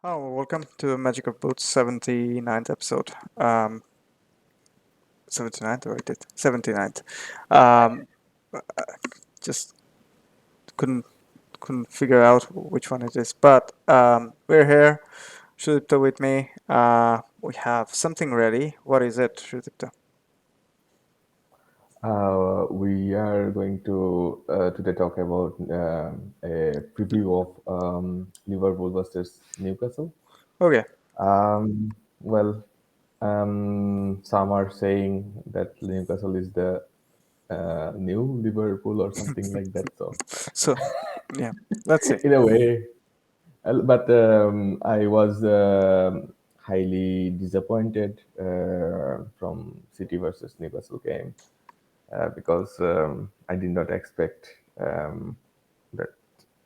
Oh, welcome to Magic of Boots 79th episode. 79th or I did 79th. Um, just couldn't couldn't figure out which one it is, but we're here. Shudipta with me. We have something ready. What is it, Shudipta? We are going to today talk about a preview of Liverpool versus Newcastle. Okay. Well, some are saying that Newcastle is the new Liverpool or something like that. So, So, yeah, let's see. in a way, but I was highly disappointed from City versus Newcastle game. Because I did not expect that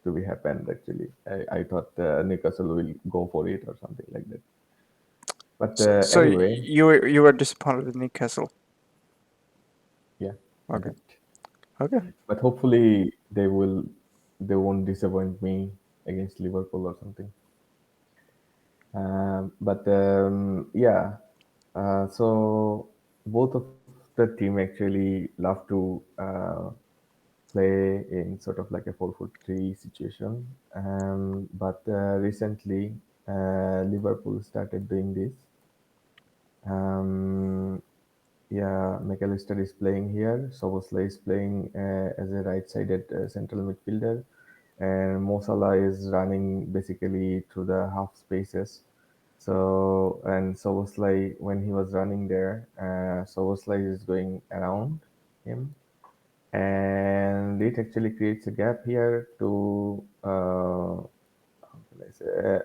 to be happened. Actually, I thought Newcastle will go for it or something like that. But So anyway, you were disappointed in Newcastle. yeah, a Okay. bit. Okay. But hopefully they won't disappoint me against Liverpool or something. But yeah, so both of the team actually love to play in sort of like a 4-4-3 situation. But recently, Liverpool started doing this. Um, yeah, McAllister is playing here. Soboslai is playing as a right-sided central midfielder, and Mo Salah is running basically through the half spaces. So, and Soboslai, when he was running there, Soboslai is going around him, and it actually creates a gap here to how can I say,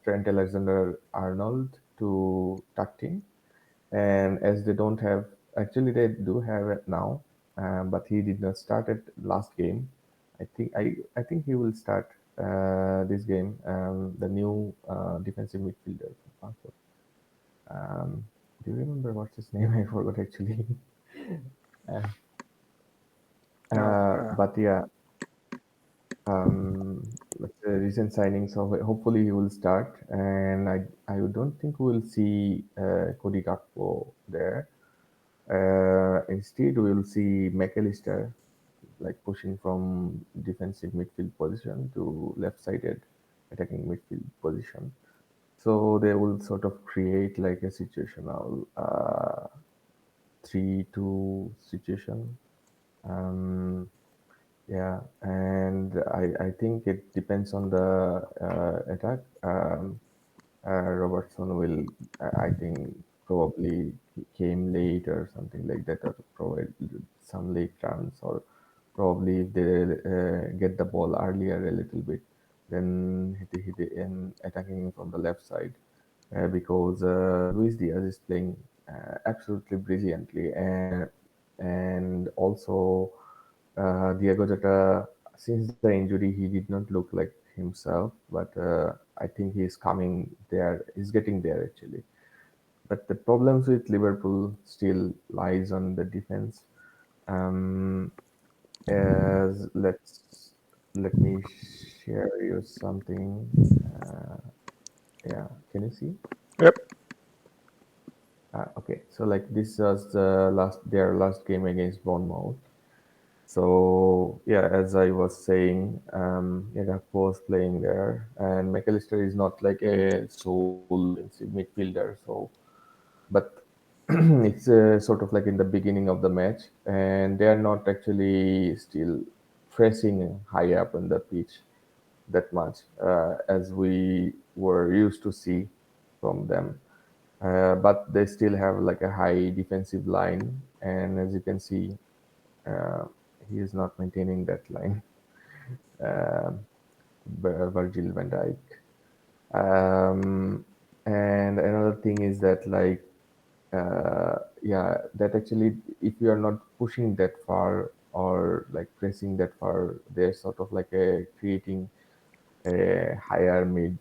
Trent Alexander-Arnold to tucked in. And as they don't have, actually they do have it now, but he did not start it last game. I think he will start this game. The new defensive midfielder from Frankfurt. Um, do you remember what's his name? I forgot actually. uh, No. but yeah, it's a recent signing, so hopefully he will start. And I don't think we will see Cody Gakpo there. Instead, we will see McAllister like pushing from defensive midfield position to left-sided attacking midfield position. So they will sort of create like a situational 3-2 situation. Um, Yeah, and I think it depends on the attack. Robertson will, I think, probably came late or something like that, or provide some late runs, or probably if they get the ball earlier a little bit, then hit in attacking from the left side, because Luis Diaz is playing absolutely brilliantly, and also Diego Jota, since the injury, he did not look like himself, but I think he's coming there. He's getting there actually. But the problems with Liverpool still lies on the defense. Um, as let me share you something. Uh, yeah, can you see? Yep. Okay, so like this was their last game against Bournemouth. So yeah, as I was saying, Gakpo was playing there, and McAllister is not like a sole defensive midfielder. So, but it's sort of like in the beginning of the match, and they are not actually still pressing high up on the pitch that much as we were used to see from them. But they still have like a high defensive line, and as you can see, uh, he is not maintaining that line. Um Virgil van Dijk. And another thing is that yeah, that actually if you are not pushing that far or like pressing that far, they're sort of like a creating a higher mid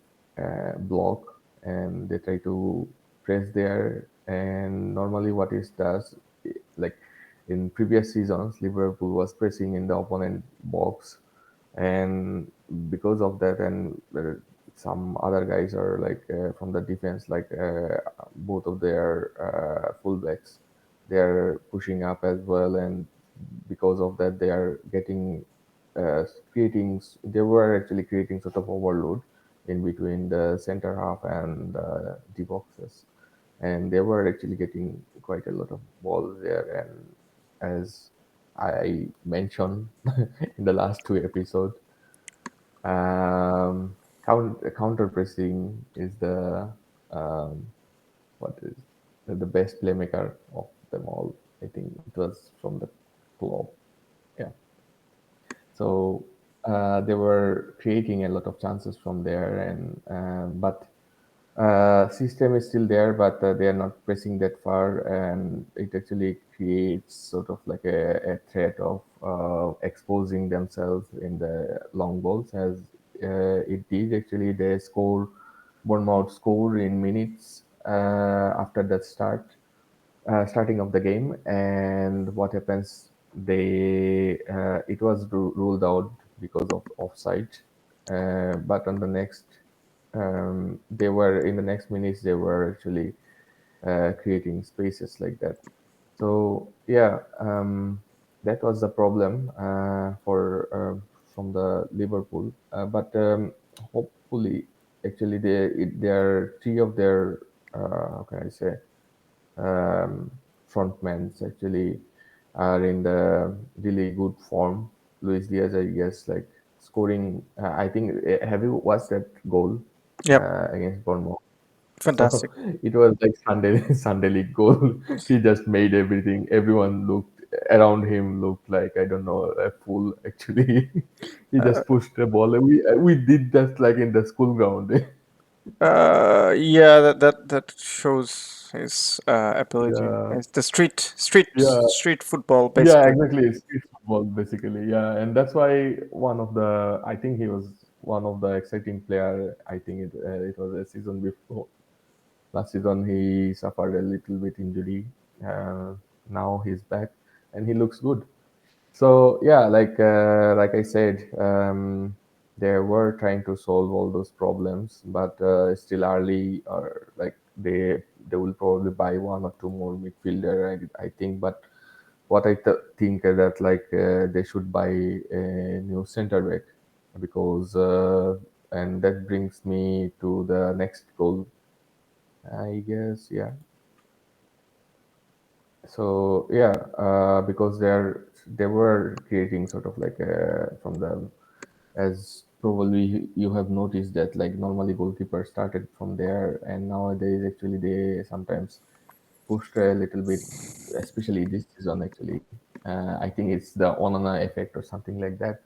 block, and they try to press there. And normally what it does, like in previous seasons, Liverpool was pressing in the opponent box, and because of that, and some other guys are like from the defense, like both of their fullbacks, they are pushing up as well, and because of that, they are getting creating. They were actually creating sort of overload in between the center half and the boxes, and they were actually getting quite a lot of balls there. And as I mentioned in the last two episodes, counter pressing is the um, what is the best playmaker of them all. I think it was from the club. Yeah. So they were creating a lot of chances from there, and but system is still there, but they are not pressing that far, and it actually creates sort of like a threat of exposing themselves in the long balls, as it did actually. They score, Bournemouth score in minutes after that starting of the game, and what happens? They it was ruled out because of offside, but on the next they were in the next minutes they were actually creating spaces like that. So yeah, that was the problem for from the Liverpool. But hopefully, actually, there are three of their how can I say um, frontmen actually are in the really good form. Luis Diaz, I guess, like scoring. I think have you watched that goal Yep, against Bournemouth? So fantastic. it was like Sunday Sunday league goal. He just made everything. Everyone looked around him looked like I don't know a fool. Actually, he Uh, just pushed the ball. We did that like in the school ground. yeah, that shows his ability. Yeah, It's the yeah. street football, Yeah, basically. exactly. It's street football, basically. Yeah, and that's why one of the I think he was one of the exciting player. I think it was a season before. Last season he suffered a little bit injury. Uh, Now he's back and he looks good. So yeah, like I said, they were trying to solve all those problems, but still early, or like they will probably buy one or two more midfielder. I think, but what I think that like they should buy a new center back because and that brings me to the next goal. I guess yeah. So yeah, because they were creating sort of like from the as probably you have noticed that like normally goalkeeper started from there, and nowadays actually they sometimes pushed a little bit, especially this season actually. I think it's the Onana effect or something like that.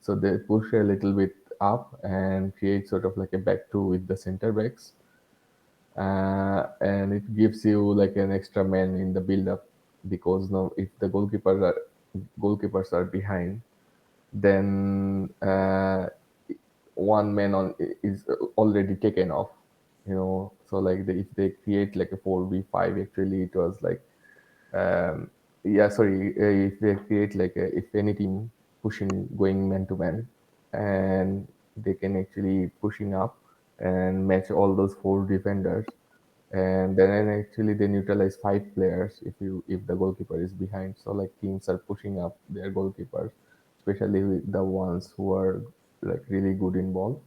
So they push a little bit up and create sort of like a back two with the center backs, and it gives you like an extra man in the build up, because now if the goalkeepers are behind, then one man on is already taken off, so like if they create like a 4v5, actually it was like um, yeah, sorry, if they create like if any team pushing going man to man, and they can actually pushing up and match all those four defenders, and then actually they neutralize five players if the goalkeeper is behind. So like teams are pushing up their goalkeepers, especially with the ones who are like really good in ball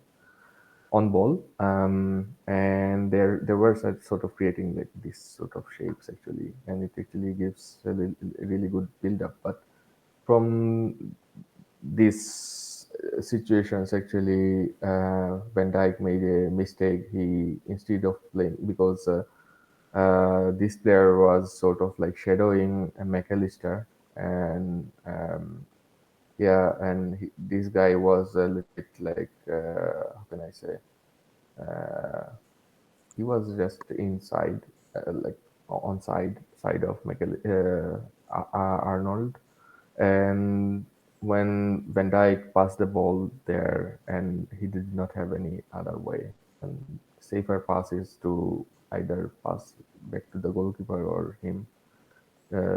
on ball, and there were sort of creating like this sort of shapes actually, and it actually gives a really good build up. But from these situations actually, Van Dijk made a mistake. He instead of playing, because this player was sort of like shadowing McAllister, and yeah, and this guy was a little bit like how can I say, uh, he was just inside, like on side of Arnold, and when Van Dijk passed the ball there, and he did not have any other way, and safer pass is to either pass back to the goalkeeper or him,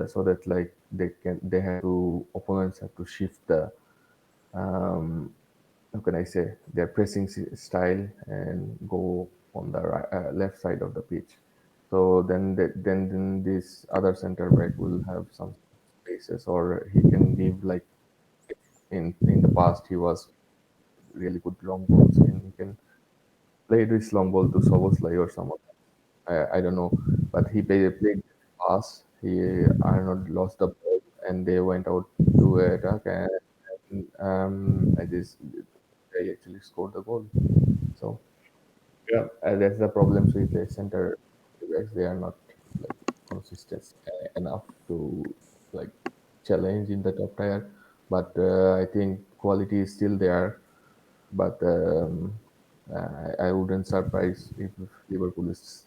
so that like they have to opponents have to shift the how can I say, their pressing style and go on the left side of the pitch. So then this other center back will have some spaces, or he can give like, in the past he was really good long balls, and he can play this long ball to Soboslai or someone. I don't know, but he played pass. He Arnold lost the ball, and they went out to attack, and I just they actually scored the goal. So yeah, that's the problems with the center backs. They are not like consistent enough to like challenge in the top tier. But I think quality is still there. But I wouldn't surprise if Liverpool is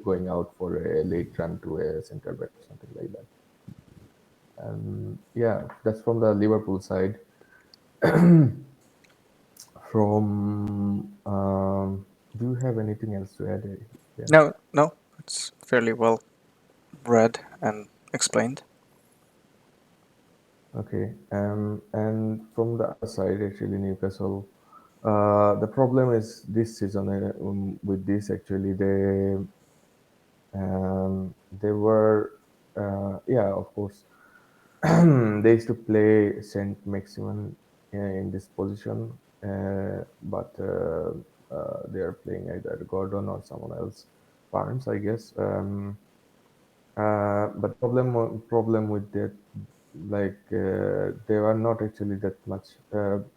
going out for a late run to a center back or something like that. Yeah, that's from the Liverpool side. From do you have anything else to add? Yeah. No, no, it's fairly well read and explained. Okay. And from the other side, actually, Newcastle. The problem is this season with this actually they were yeah, of course. They used to play Saint Maximin in this position, but they are playing either Gordon or someone else, Barnes, I guess. But problem with that, like they were not actually that much.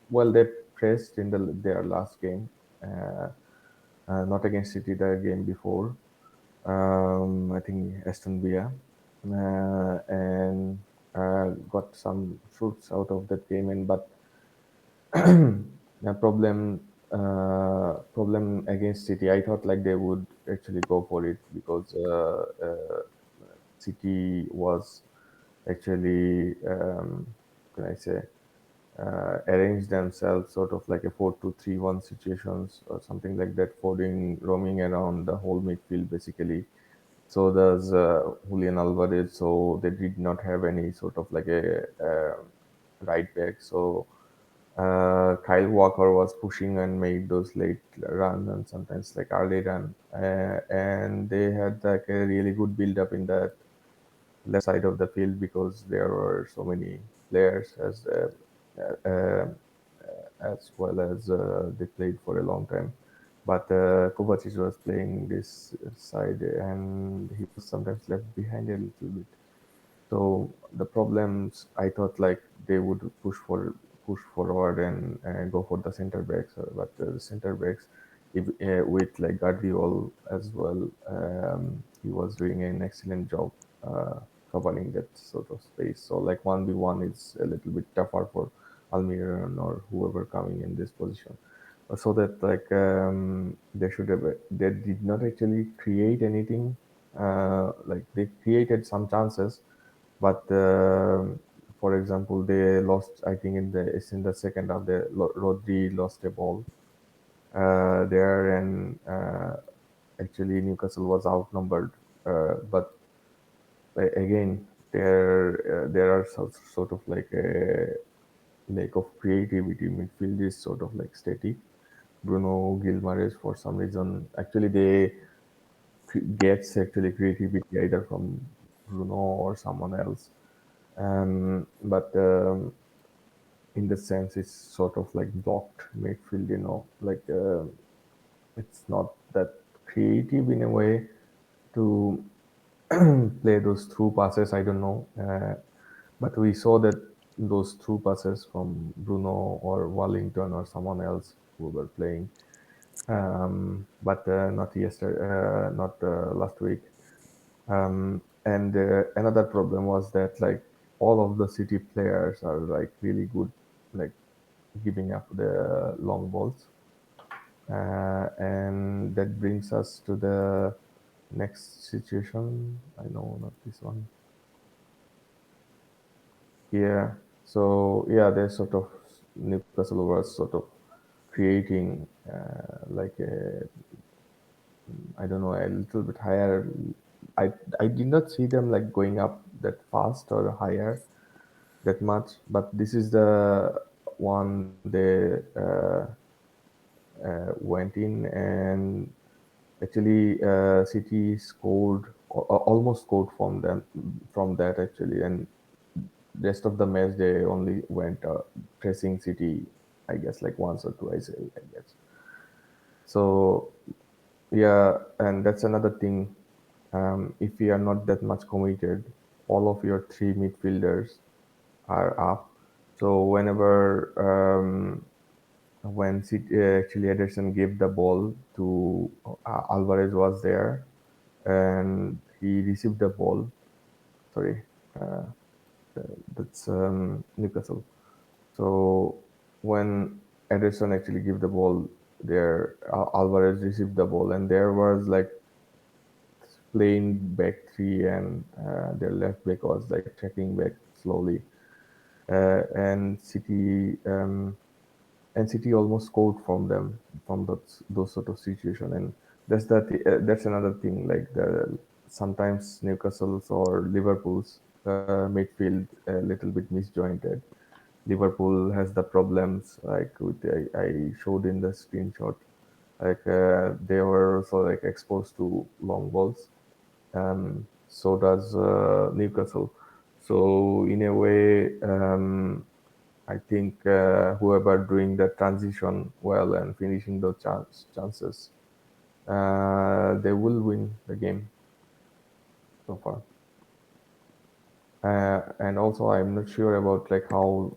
Well, they pressed in their last game, uh, not against City, the game before. I think Aston Villa, and got some fruits out of that game. And but the problem against City, I thought like they would actually go for it because City was actually can I say arrange themselves sort of like a 4-2-3-1 situations or something like that, roaming around the whole midfield basically. So there's Julian Alvarez, so they did not have any sort of like a right back. So Kyle Walker was pushing and made those late run and sometimes like early run, and they had like a really good build up in that left side of the field because there were so many players as well as they played for a long time. But Kovacic was playing this side, and he was sometimes left behind a little bit. So the problems, I thought like they would push forward and go for the center backs, but the center backs, if, with like Guardiol as well, he was doing an excellent job covering that sort of space. So like 1v1 is a little bit tougher for Almiron or whoever coming in this position. So that like they should have they did not actually create anything. Like they created some chances, but for example, they lost. I think it's in the second half. Rodri lost a ball there, and actually Newcastle was outnumbered. But again, there are sort of like a lack of creativity. Midfield is sort of like static. Bruno Gilmares, for some reason, actually they gets actually creativity either from Bruno or someone else. But in the sense, it's sort of like blocked midfield, like it's not that creative in a way to play those through passes. I don't know, but we saw that those through passes from Bruno or Wellington or someone else who were playing, but not yesterday, not last week. And another problem was that like all of the City players are like really good, like giving up the long balls. And that brings us to the next situation. I know, not this one. Yeah. So yeah, there's sort of Newcastle was sort of creating like a, I don't know, a little bit higher. I I did not see them like going up that fast or higher that much, but this is the one they went in, and actually City scored, almost scored from them, from that actually. And rest of the match they only went pressing City, I guess like once or twice, I guess. So yeah, and that's another thing. If we are not that much committed, all of your three midfielders are up. So whenever when actually Ederson gave the ball to Alvarez was there, and he received the ball. Sorry, uh, that's Newcastle. So when Ederson actually gave the ball there, Alvarez received the ball, and there was like plain back three, and their left back was like tracking back slowly, and City almost scored from them, from those sort of situation. And that's another thing. Like sometimes Newcastle's or Liverpool's midfield a little bit misjointed. Liverpool has the problems like with I showed in the screenshot. Like they were also like exposed to long balls. So does Newcastle. So in a way, I think whoever doing the transition well and finishing those chances, they will win the game so far. And also, I'm not sure about like how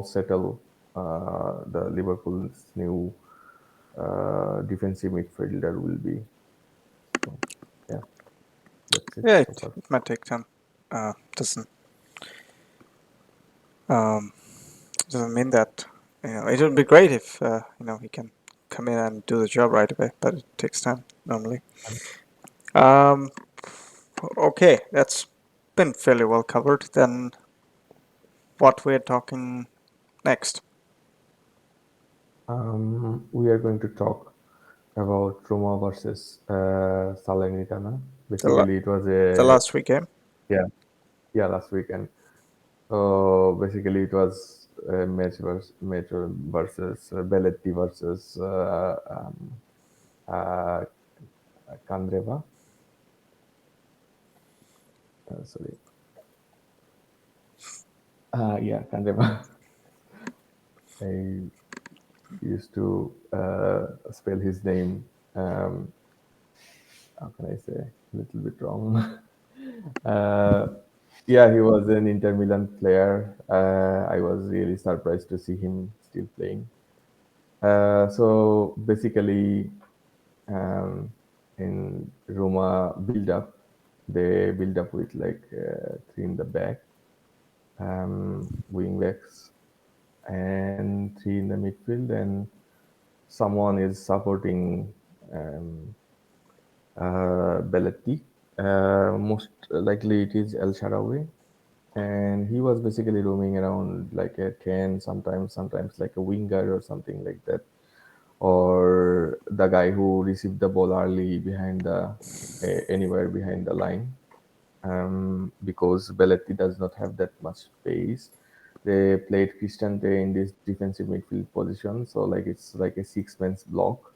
settled the Liverpool's new defensive midfielder will be. So yeah, that's it Yeah, so far. it might take time. Doesn't um, doesn't mean that it would be great if he can come in and do the job right away, but it takes time normally. Um, okay, that's been fairly well covered. Then what we're talking next? We are going to talk about Roma versus Salernitana. The la- Basically, it was the a last week game. yeah, yeah, last weekend. So basically, it was a match versus Belletti versus uh, Kandreva. Sorry, yeah, Kandreva. I used to spell his name. Um, how can I say? A little bit wrong. uh, yeah, he was an Inter Milan player. I was really surprised to see him still playing. So basically, um, in Roma build up, they build up with like three in the back, wing backs, and three in the midfield, and someone is supporting um, Belletti. Most likely it is El Shaarawy, and he was basically roaming around like a 10, sometimes like a winger or something like that, or the guy who received the ball early behind the anywhere behind the line, because Belletti does not have that much pace. They played Cristante in this defensive midfield position, so like it's like a six-man block.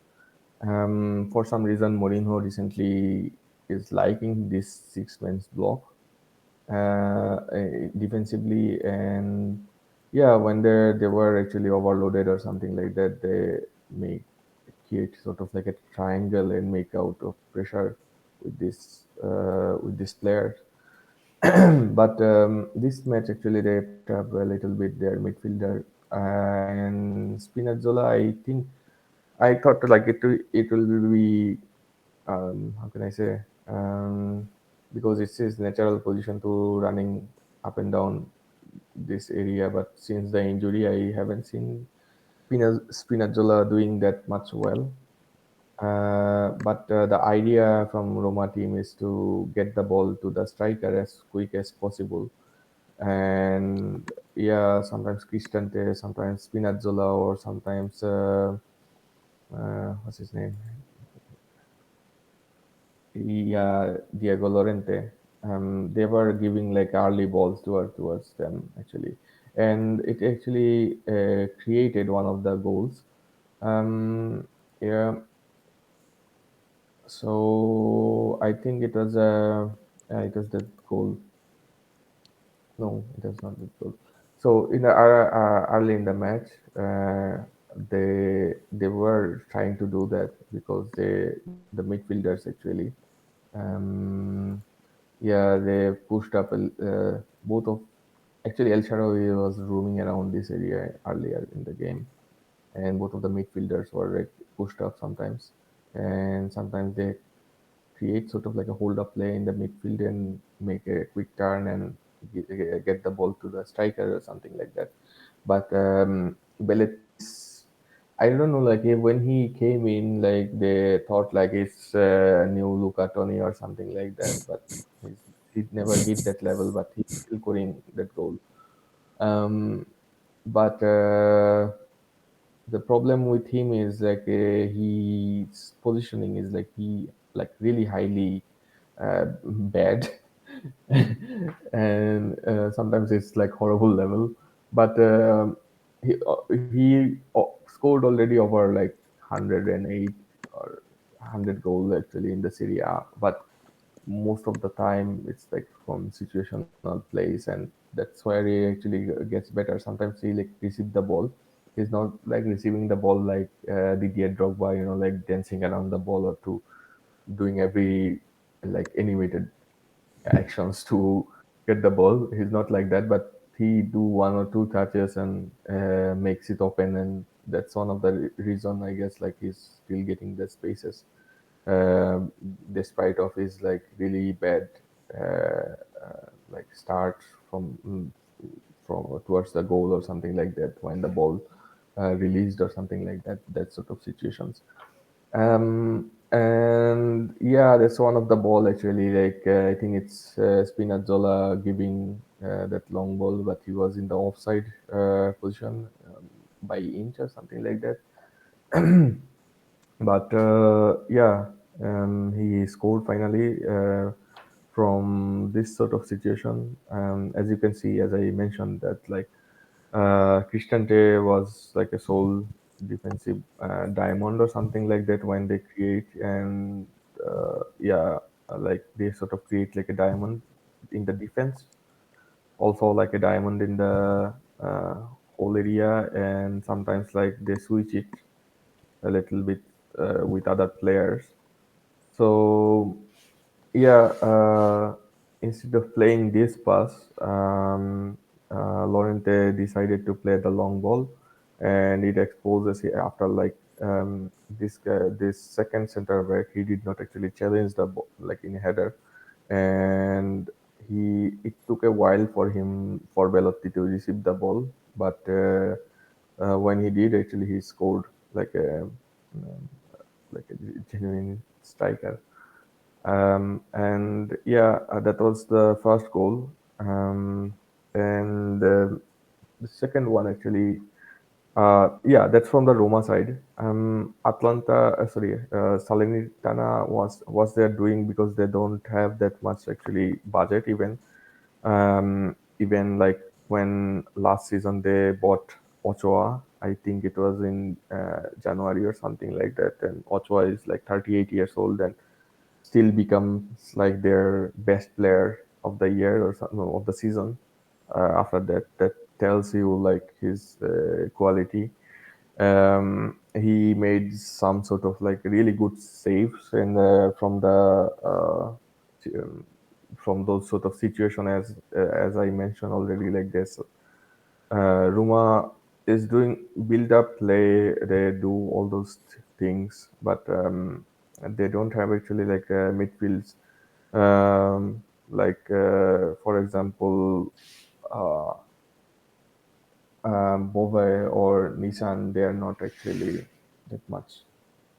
For some reason, Mourinho recently is liking this six-man block defensively, and yeah, when they were actually overloaded or something like that, they make create sort of like a triangle and make out of pressure with this player. But this match actually they put up a little bit their midfielder, and Spinazzola. I think I thought like it will be how can I say, because it's his natural position to running up and down this area. But since the injury, I haven't seen Spinazzola doing that much well. But the idea from Roma team is to get the ball to the striker as quick as possible. And yeah, sometimes Cristante, sometimes Spinazzola, or sometimes what's his name? Yeah, Diego Lorente. they were giving like early balls towards them actually, and it actually created one of the goals. Yeah, so I think it was the goal. No, it was not the goal. So in the early in the match, they were trying to do that because the midfielders actually, um, yeah, they pushed up both of actually El Shaarawy was roaming around this area earlier in the game, and both of the midfielders were like pushed up sometimes, and sometimes they create sort of like a hold up play in the midfield and make a quick turn and get the ball to the striker or something like that. But Belletis, I don't know, like when he came in, like they thought like it's new Luca Toni or something like that, but he never hit that level, but he's still scoring that goal. Um, but the problem with him is like his positioning is like he like really highly bad, and sometimes it's like horrible level. But he scored already over like 108 or 100 goals actually in the Serie A, but most of the time it's like from situational plays, and that's where he actually gets better. Sometimes he like receive the ball, he's not like receiving the ball like Didier Drogba, like dancing around the ball or to doing every like animated actions to get the ball. He's not like that, but he do one or two touches and makes it open, and that's one of the reason I guess like he's still getting the spaces, um, despite of his like really bad like start from towards the goal or something like that when the ball released or something like that. That sort of situations. And yeah, that's one of the ball actually. Like I think it's Spinazzola giving that long ball, but he was in the offside position by inch or something like that. But yeah, he scored finally from this sort of situation. As you can see, as I mentioned, that like Cristante was like a sole defensive diamond or something like that when they create, and yeah, like they sort of create like a diamond in the defense, also like a diamond in the uh, whole area, and sometimes like they switch it a little bit with other players. So yeah, instead of playing this pass, Lorente decided to play the long ball, and it exposes after like this second center back. He did not actually challenge the ball like in header, and it took a while for him for Belotti to receive the ball, but when he did, actually he scored like a genuine striker. And yeah, that was the first goal. And the second one actually, yeah, that's from the Roma side. Salernitana was they're doing because they don't have that much actually budget even. Even like when last season they bought Ochoa, I think it was in January or something like that, and Ochoa is like 38 years old and still becomes like their best player of the year or something of the season. After that, that tells you like his quality. He made some sort of like really good saves and um, from those sort of situation as I mentioned already. Like this, Roma is doing build up play. They do all those things, but they don't have actually like midfields. Like for example, uh, Bove or Nissan, they are not actually that much.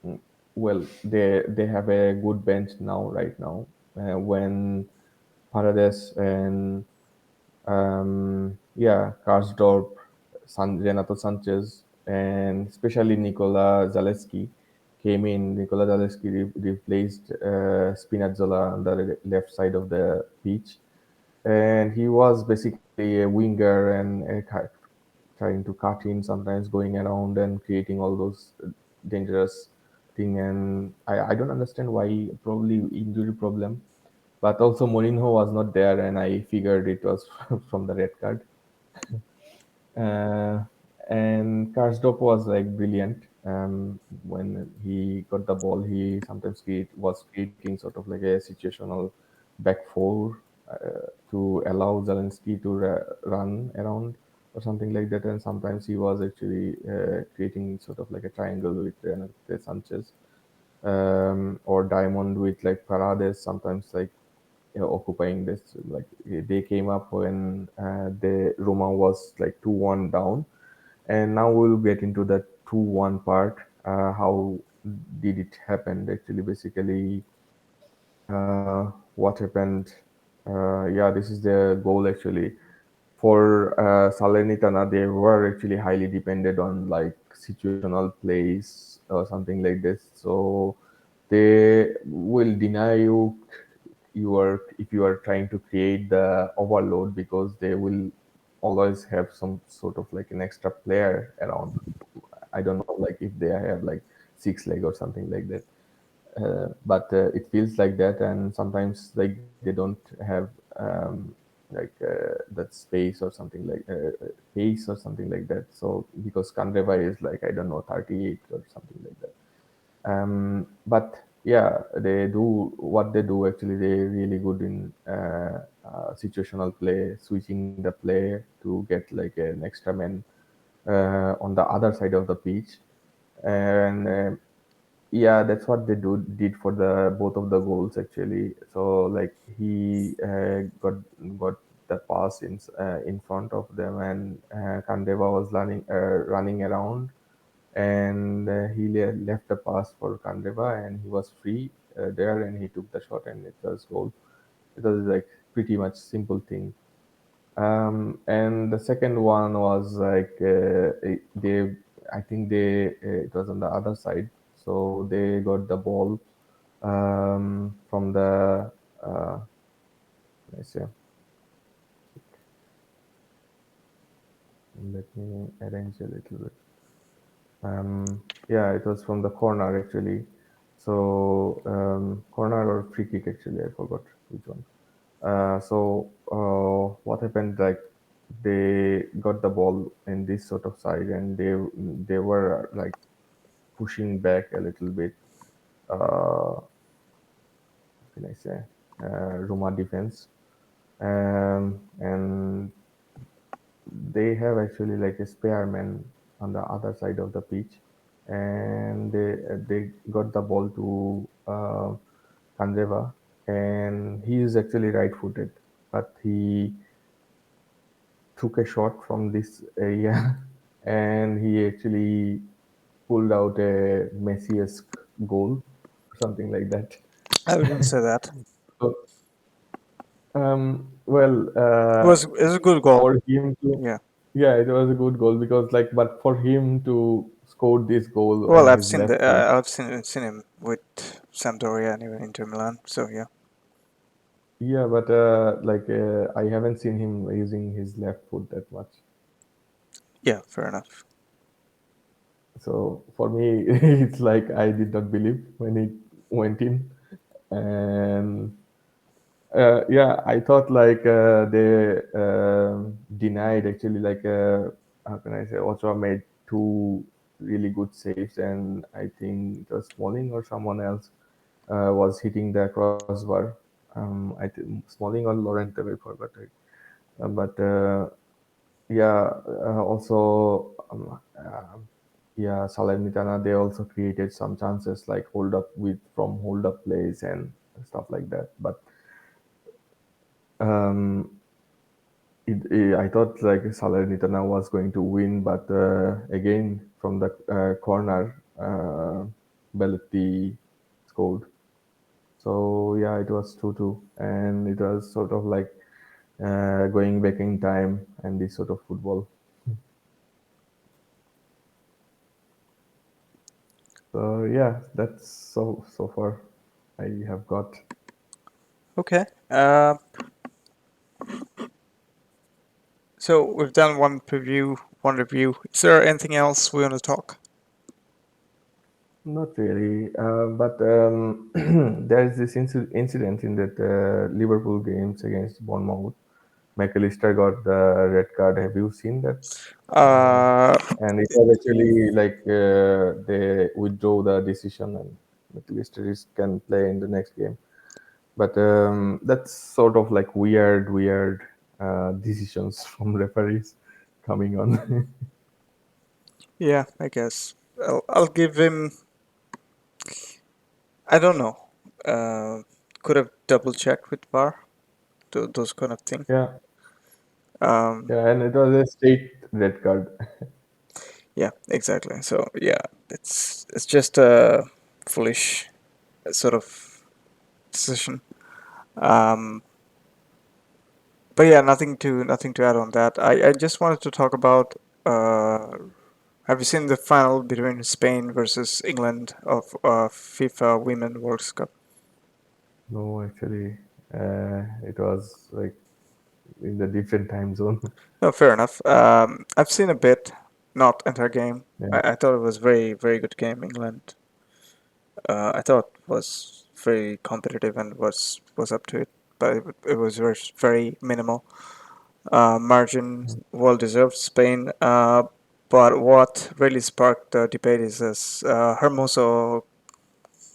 Mm, Well, they have a good bench now, right now. When Paredes and yeah, Karsdorp, Renato Sanchez, and especially Nikola Zaleski came in, Nicola Zalewski replaced Spinazzola on the left side of the pitch, and he was basically a winger and trying to cut in sometimes, going around and creating all those dangerous thing. And I don't understand why, probably injury problem, but also Mourinho was not there, and I figured it was from the red card. Uh, and Karsdorp was like brilliant. When he got the ball, he sometimes was creating sort of like a situational back four to allow Zelensky to run around or something like that. And sometimes he was actually creating sort of like a triangle with Sanchez, or diamond with like Parades. Sometimes like, occupying this, like they came up when the Roma was like 2-1 down, and now we'll get into the 2-1 part. How did it happen actually? Basically, what happened? Yeah, this is the goal actually. For Salernitana, they were actually highly dependent on like situational plays or something like this. So they will deny you if you are trying to create the overload, because they will always have some sort of like an extra player around. I don't know, like if they have like six leg or something like that, but it feels like that. And sometimes like they don't have like that space or something like pace or something like that. So because Kandreva is like, I don't know, 38 or something like that. But yeah, they do what they do actually. They're really good in situational play, switching the play to get like an extra man on the other side of the pitch. And yeah, that's what they did for the both of the goals actually. So like he got the pass in front of them, and Kandeva was running around, and he left the pass for Kandreva, and he was free there, and he took the shot, and it was goal. It was like pretty much simple thing. And the second one was like they, I think it was on the other side, so they got the ball from the let's see, let me arrange a little bit. Yeah, it was from the corner actually. So corner or free kick actually, I forgot which one. What happened, like they got the ball in this sort of side, and they were like pushing back a little bit. What can I say? Roma defense, and they have actually like a spare man on the other side of the pitch, and they got the ball to Kandreva, and he is actually right-footed, but he took a shot from this area, and he actually pulled out a Messi-esque goal, something like that. I wouldn't say that. So, well, It was a good goal. for him to, Yeah. yeah, it was a good goal, because like, but for him to score this goal Well, on I've his seen left foot, I've seen him with Sampdoria and even Inter Milan. So yeah. yeah, but like I haven't seen him using his left foot that much. Yeah, fair enough. So for me, it's like I did not believe when it went in, and yeah, I thought like they denied actually, like how can I say, Ochoa made two really good saves, and I think it was Smalling or someone else was hitting the crossbar. I think Smalling or Laurent, I forgot it. But yeah, also yeah, Salernitana, they also created some chances like hold up plays and stuff like that. But um, I thought like Salernitana was going to win, but again from the corner, Belletti scored. So yeah, it was 2-2, and it was sort of like going back in time and this sort of football. So yeah, that's so far I have got. Okay. So we've done one preview, one review. Is there anything else we want to talk? Not really, but there is this incident in that Liverpool games against Bournemouth. McAllister got the red card. Have you seen that? Uh, Uh, and it was actually like they withdrew the decision, and McAllister can play in the next game. But that's sort of like weird decisions from referees coming on. yeah, I guess. I'll give him. I don't know. Uh, could have double checked with VAR, those kind of thing. Yeah, Um, yeah, and it was a straight red card. yeah, exactly. So yeah, it's just a foolish sort of decision. Um, but yeah, nothing to add on that. I just wanted to talk about. Have you seen the final between Spain versus England of FIFA Women World Cup? No, actually, it was like in the different time zone. No, fair enough. I've seen a bit, not entire game. Yeah, I thought it was very good game. England, I thought was very competitive and was up to it, but it was very minimal. Margin well deserved Spain. But what really sparked the debate is this Hermoso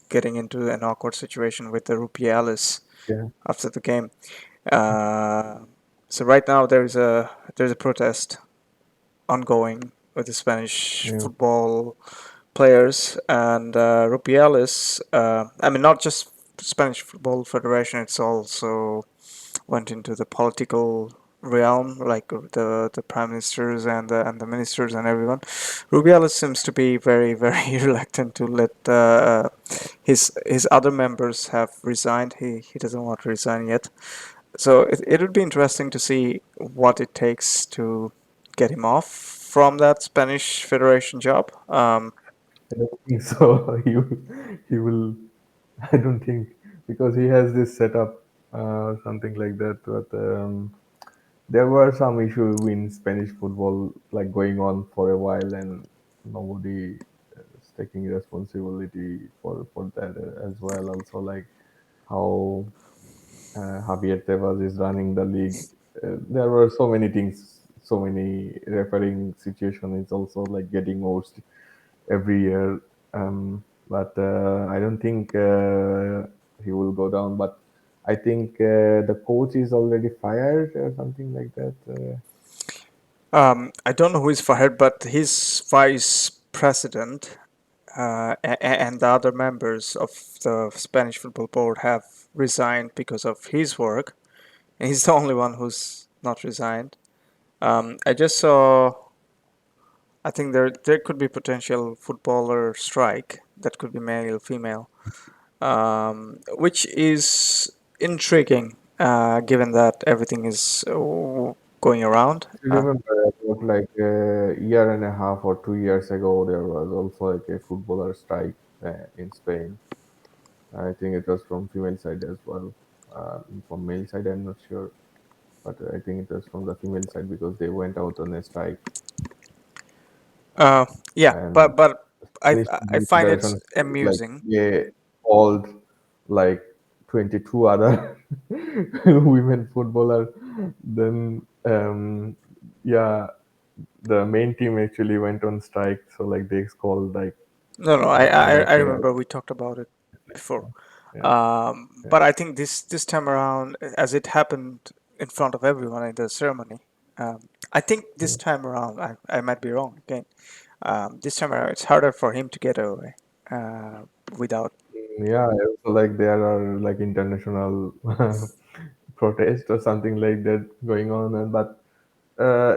getting into an awkward situation with the Rubiales yeah, after the game. Uh, so right now there's a protest ongoing with the Spanish yeah, football players and Rubiales. I mean, not just Spanish Football Federation. It's also went into the political realm, like the prime ministers and the ministers and everyone. Rubiales seems to be very reluctant to let his other members have resigned. He doesn't want to resign yet. So it would be interesting to see what it takes to get him off from that Spanish Federation job. I don't think so. He will. I don't think because he has this setup, something like that. But there were some issue in Spanish football like going on for a while, and nobody is taking responsibility for that as well. Also, like how Javier Tebas is running the league. There were so many things, so many refereeing situation is also like getting worse every year. But I don't think he will go down. But I think the coach is already fired or something like that. I don't know who is fired, but his vice president and the other members of the Spanish football board have resigned because of his work, and he's the only one who's not resigned. I just saw. I think there could be potential footballer strike that could be male, female, which is intriguing, given that everything is going around. You remember about like a year and a half or 2 years ago, there was also like a footballer strike in Spain. I think it was from female side as well. From male side, I'm not sure, but I think it was from the female side because they went out on a strike, Uh, yeah, and but I Spanish I Football find it Federation like amusing. they called like 22 other women footballer. Then yeah, the main team actually went on strike, so like they called like No, no, I other I players. remember we talked about it before. Yeah, yeah. But I think this time around, as it happened in front of everyone in the ceremony, I think this time around, I might be wrong again. This time around, it's harder for him to get away uh, without. Yeah, also like there are like international protest or something like that going on, and but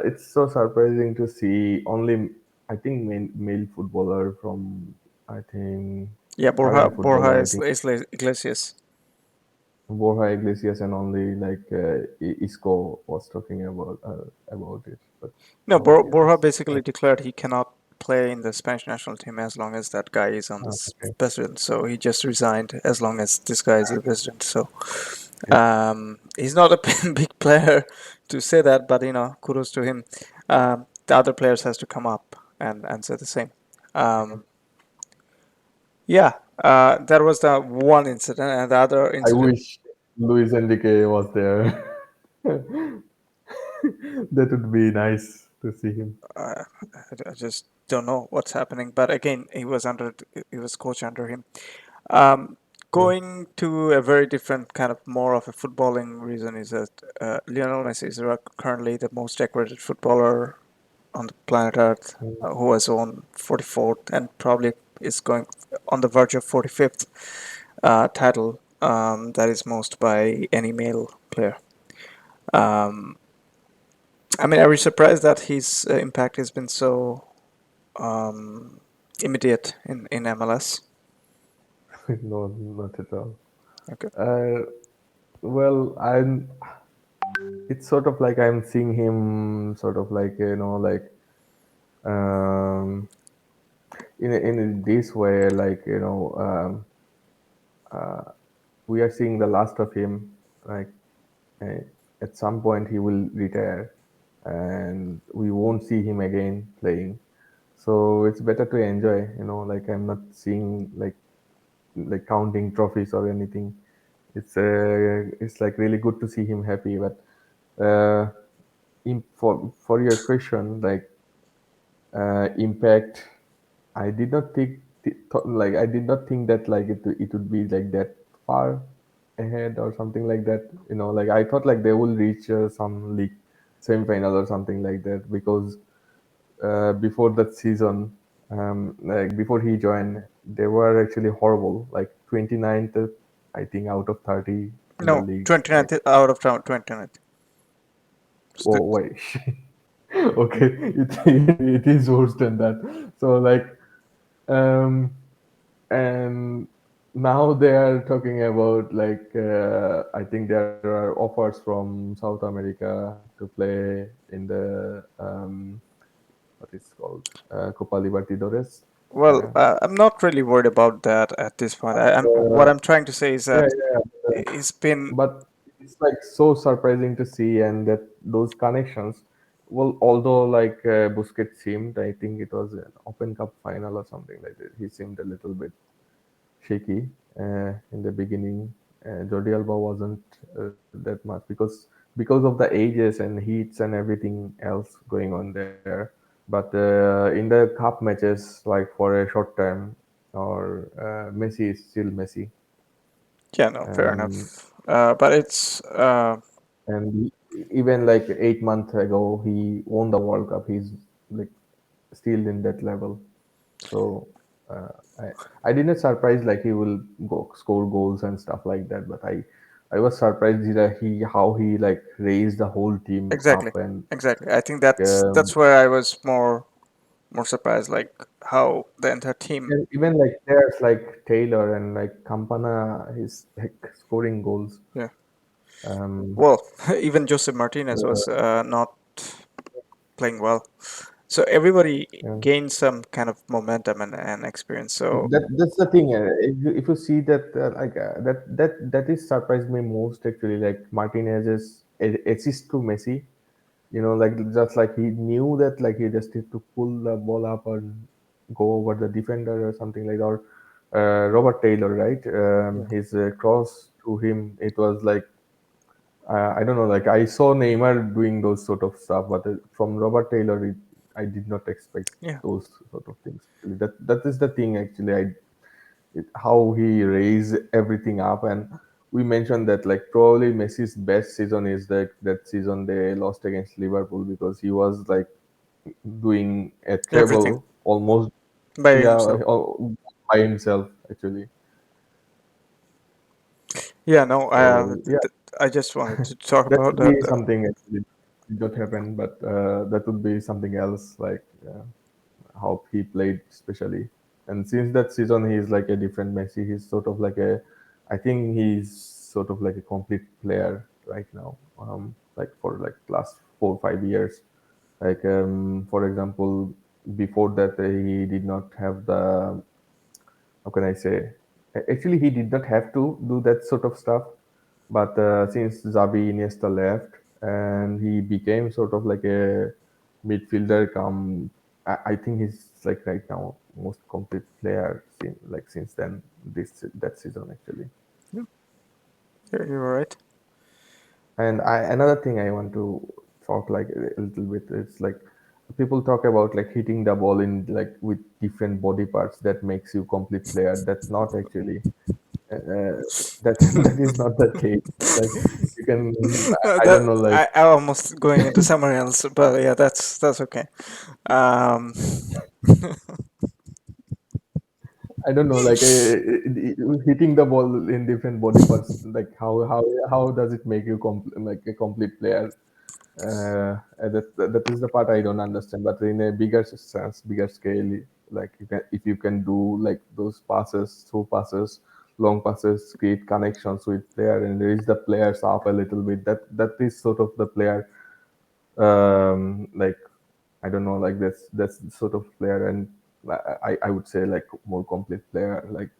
it's so surprising to see only I think male footballer from I think Yeah, other Borja footballer I think Iglesias. Borja Iglesias and only like Isco was talking about it, but No, nobody Borja else. basically declared he cannot. play in the Spanish national team as long as that guy is on the Okay. president. So he just resigned as long as this guy is the president. So Yeah. he's not a big player to say that, but kudos to him. The other players has to come up and say the same. Um, yeah, that was the one incident, and the other I incident. wish Luis Enrique was there. That would be nice to see him. I just don't know what's happening. But again, he was coach under him. Yeah. Going to a very different kind of more of a footballing reason is that Lionel Messi is currently the most decorated footballer on the planet Earth, Mm. who has won 44th and probably is going on the verge of 45th title. That is most by any male player. Um, I mean, are you surprised that his impact has been so um, immediate in MLS? No, not at all. Okay. Uh, well, it's sort of like I'm seeing him sort of like, like, um, in this way, like, we are seeing the last of him. Like, uh, at some point he will retire, and we won't see him again playing. So it's better to enjoy. Like I'm not seeing like counting trophies or anything. It's like really good to see him happy. But uh, for your question, like, impact, I did not like I did not think that like it would be like that far ahead or something like that. Like I thought like they will reach some league semi-final or something like that, because before that season, like before he joined, they were actually horrible, like 29th, I think, out of 30 in the No, league. Like, 29th out of 29th. oh wait, okay, it is worse than that. So like, um and now they are talking about like, I think there are offers from South America to play in the, what is called, Copa Libertadores. Well, uh, I'm not really worried about that at this point. What uh, I'm trying to say is yeah, that yeah, it's been but it's like so surprising to see, and that those connections. Well, although like, Busquets seemed, I think it was an Open Cup final or something like that. He seemed a little bit shaky in the beginning. Jordi Alba wasn't that much, because of the ages and heats and everything else going on there. But in the cup matches, like for a short time, or Messi is still Messi. yeah, no, fair Um, enough. But it's and even like 8 months ago, he won the World Cup. He's like still in that level. So uh, I I didn't surprise like he will go score goals and stuff like that. But I was surprised that he how he like raised the whole team exactly, up, and exactly. I think like, that's where I was more surprised, like how the entire team. even like players like Taylor and like Campana, he's like scoring goals. Yeah. Um, Well, even Joseph Martinez was uh, not playing well. So everybody yeah. gained some kind of momentum and experience. So That's the thing. If you see that, that is surprised me most actually. Like Martinez's assist to Messi, like just like he knew that like he just had to pull the ball up and go over the defender or something like that. Or Robert Taylor, right? yeah, His cross to him, it was like, I don't know. Like I saw Neymar doing those sort of stuff, but from Robert Taylor, I did not expect yeah, those sort of things. That is the thing actually. How he raised everything up. And we mentioned that like probably Messi's best season is that season they lost against Liverpool, because he was like doing a everything treble almost, by yeah, himself. by himself actually. Yeah, no, So yeah, I just wanted to talk that about would that. be something actually did not happen, but that would be something else, like, how he played especially. And since that season, he's like a different Messi. He's sort of like I think he's sort of like a complete player right now. Like for like last 4 or 5 years. Like, for example, before that he did not have the, how can I say? Actually, he did not have to do that sort of stuff. But since Xavi Iniesta left, and he became sort of like a midfielder, come, I think he's like right now most complete player since then this that season actually. Yeah, you're right. And another thing I want to talk like a little bit, it's like people talk about like hitting the ball in like with different body parts that makes you complete player. That's not actually that that is not the case. Like you can, I don't That know, like I almost going into somewhere else, but yeah, that's okay. Um, I don't know, like hitting the ball in different body parts. Like how does it make you like a complete player? That is the part I don't understand. But in a bigger sense, bigger scale, like you can, if you can do like those passes, through passes, long passes, create connections with player and raise the players up a little bit. That is sort of the player. Like I don't know, like that's the sort of player, and I would say like more complete player. Like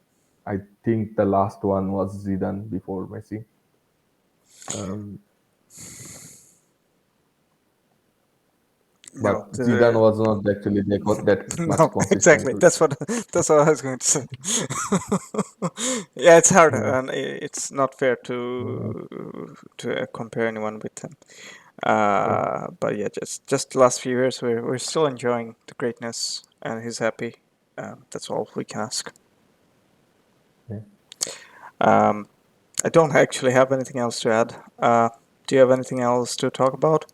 I think the last one was Zidane before Messi. Um, no, but Zidane was not actually that much no, consistent. exactly. That's what I was going to say. Yeah, it's hard, Yeah, and it's not fair yeah, to compare anyone with him. yeah, But yeah, just the last few years, we're still enjoying the greatness, and he's happy. That's all we can ask. yeah. Um, I don't actually have anything else to add. Do you have anything else to talk about?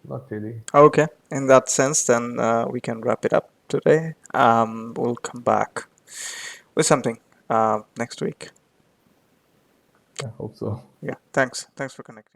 Not really. Okay, in that sense, then we can wrap it up today. We'll come back with something next week. I hope so. Yeah, thanks. Thanks for connecting.